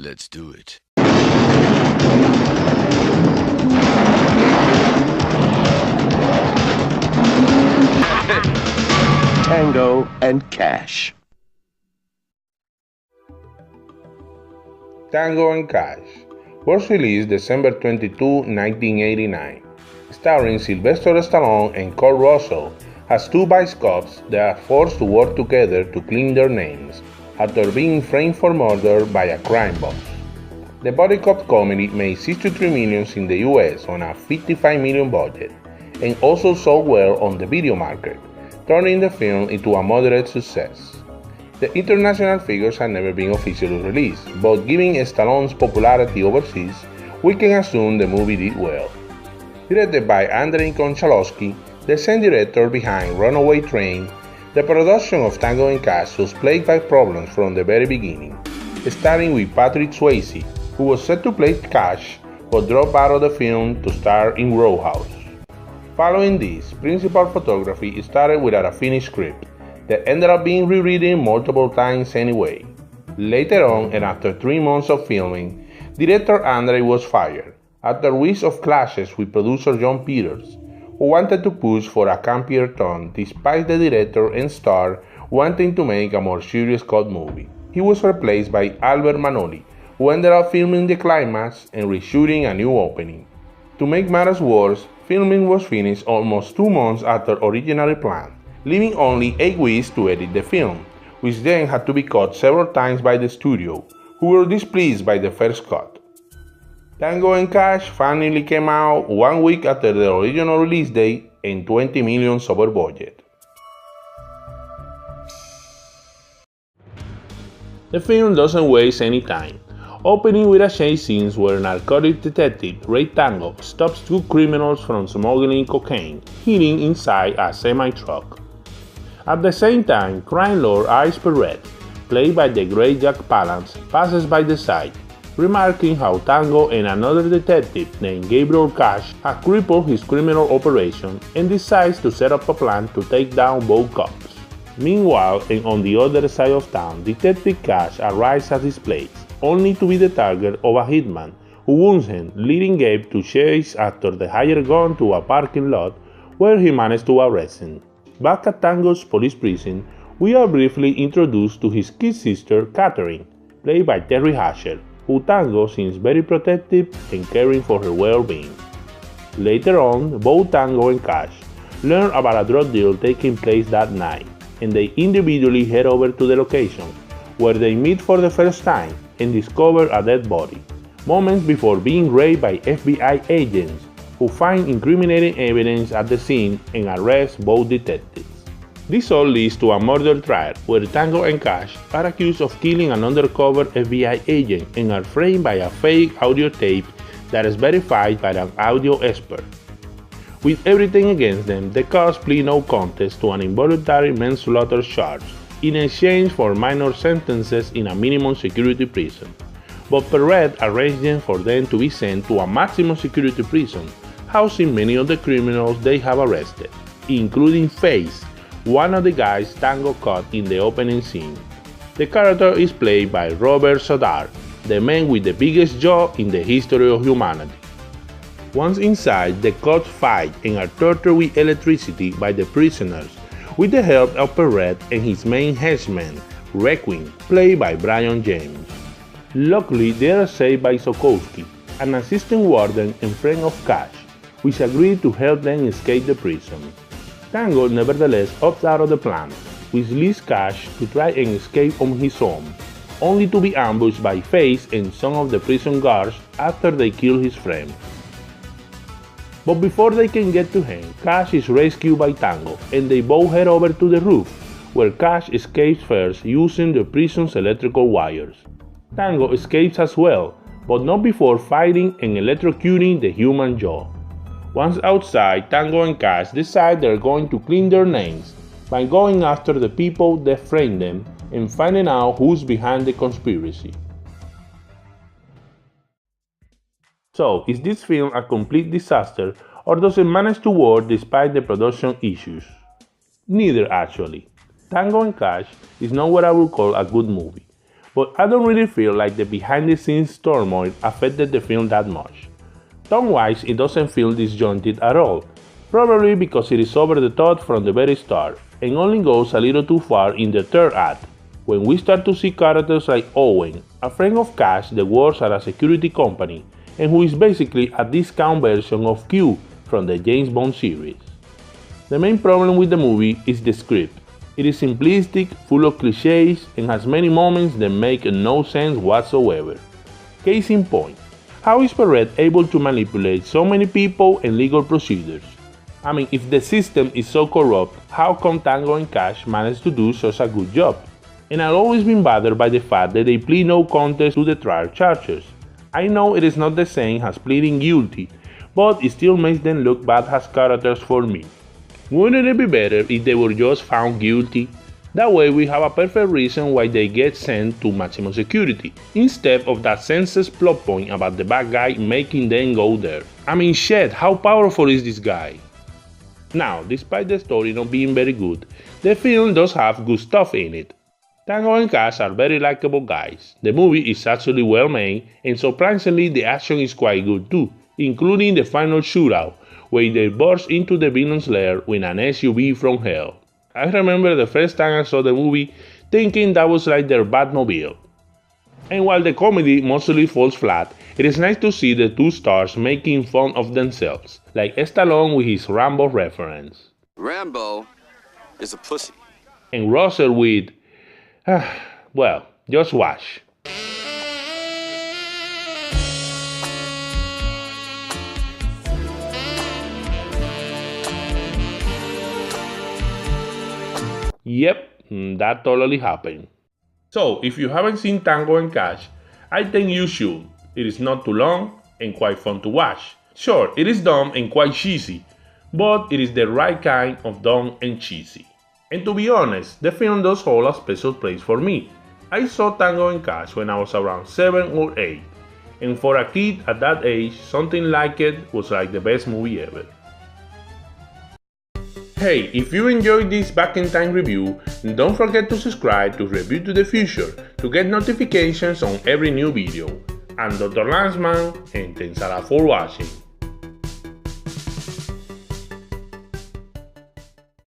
Let's do it. Tango and Cash. Tango Cash was released December 22, 1989, starring Sylvester Stallone and Kurt Russell as two vice cops that are forced to work together to clean their names after being framed for murder by a crime boss. The buddy cop comedy made $63 million in the US on a $55 million budget and also sold well on the video market, turning the film into a moderate success. The international figures have never been officially released, but given Stallone's popularity overseas, we can assume the movie did well. Directed by Andrei Konchalovsky, the same director behind Runaway Train, the production of Tango Cash was plagued by problems from the very beginning, starting with Patrick Swayze, who was set to play Cash but dropped out of the film to star in Roadhouse. Following this, principal photography started without a finished script that ended up being rewritten multiple times anyway. Later on, and after 3 months of filming, director Andre was fired, after weeks of clashes with producer John Peters, who wanted to push for a campier tone despite the director and star wanting to make a more serious cut movie. He was replaced by Albert Manoli, who ended up filming the climax and reshooting a new opening. To make matters worse, filming was finished almost 2 months after originally planned, leaving only 8 weeks to edit the film, which then had to be cut several times by the studio, who were displeased by the first cut. Tango Cash finally came out 1 week after the original release date and $20 million over budget. The film doesn't waste any time, opening with a chase scene where narcotic detective Ray Tango stops 2 criminals from smuggling cocaine hidden inside a semi-truck. At the same time, crime lord Ice Perret, played by the great Jack Palance, passes by the site, remarking how Tango and another detective named Gabriel Cash have crippled his criminal operation and decides to set up a plan to take down both cops. Meanwhile, and on the other side of town, Detective Cash arrives at his place, only to be the target of a hitman who wounds him, leading Gabe to chase after the hired gun to a parking lot where he managed to arrest him. Back at Tango's police prison, we are briefly introduced to his kid sister, Catherine, played by Teri Hatcher, who Tango seems very protective and caring for her well-being. Later on, both Tango and Cash learn about a drug deal taking place that night, and they individually head over to the location, where they meet for the first time and discover a dead body, moments before being raided by FBI agents who find incriminating evidence at the scene and arrest both detectives. This all leads to a murder trial where Tango and Cash are accused of killing an undercover FBI agent and are framed by a fake audio tape that is verified by an audio expert. With everything against them, the cops plead no contest to an involuntary manslaughter charge in exchange for minor sentences in a minimum security prison. But Perret arranged them for them to be sent to a maximum security prison, housing many of the criminals they have arrested, including Face, one of the guys Tango caught in the opening scene. The character is played by Robert Sodar, the man with the biggest jaw in the history of humanity. Once inside, the cops fight and are tortured with electricity by the prisoners with the help of Perret and his main henchman, Requiem, played by Brion James. Luckily, they are saved by Sokowski, an assistant warden and friend of Cash, which agreed to help them escape the prison. Tango nevertheless opts out of the plan, which leaves Cash to try and escape on his own, only to be ambushed by Face and some of the prison guards after they kill his friend. But before they can get to him, Cash is rescued by Tango, and they both head over to the roof, where Cash escapes first using the prison's electrical wires. Tango escapes as well, but not before fighting and electrocuting the human jaw. Once outside, Tango and Cash decide they're going to clean their names by going after the people that framed them and finding out who's behind the conspiracy. So, is this film a complete disaster, or does it manage to work despite the production issues? Neither, actually. Tango and Cash is not what I would call a good movie, but I don't really feel like the behind-the-scenes turmoil affected the film that much. Tone-wise, it doesn't feel disjointed at all, probably because it is over the top from the very start, and only goes a little too far in the third act, when we start to see characters like Owen, a friend of Cash that works at a security company, and who is basically a discount version of Q from the James Bond series. The main problem with the movie is the script. It is simplistic, full of cliches, and has many moments that make no sense whatsoever. Case in point, how is Perret able to manipulate so many people and legal procedures? I mean, if the system is so corrupt, how come Tango and Cash managed to do such a good job? And I've always been bothered by the fact that they plead no contest to the trial charges. I know it is not the same as pleading guilty, but it still makes them look bad as characters for me. Wouldn't it be better if they were just found guilty? That way we have a perfect reason why they get sent to maximum security, instead of that senseless plot point about the bad guy making them go there. I mean shit, how powerful is this guy? Now, despite the story not being very good, the film does have good stuff in it. Tango and Cash are very likable guys. The movie is actually well made, and surprisingly the action is quite good too, including the final shootout, where they burst into the villain's lair with an SUV from hell. I remember the first time I saw the movie thinking that was like their Batmobile. And while the comedy mostly falls flat, it is nice to see the two stars making fun of themselves, like Stallone with his Rambo reference. Rambo is a pussy. And Russell with, well, just watch. Yep, that totally happened. So, if you haven't seen Tango and Cash, I think you should. It is not too long and quite fun to watch. Sure, it is dumb and quite cheesy, but it is the right kind of dumb and cheesy. And to be honest, the film does hold a special place for me. I saw Tango and Cash when I was around 7 or 8, and for a kid at that age, something like it was like the best movie ever. Hey, if you enjoyed this Back in Time review, don't forget to subscribe to Review to the Future to get notifications on every new video. I'm Dr. Lanzman, and thanks a lot for watching.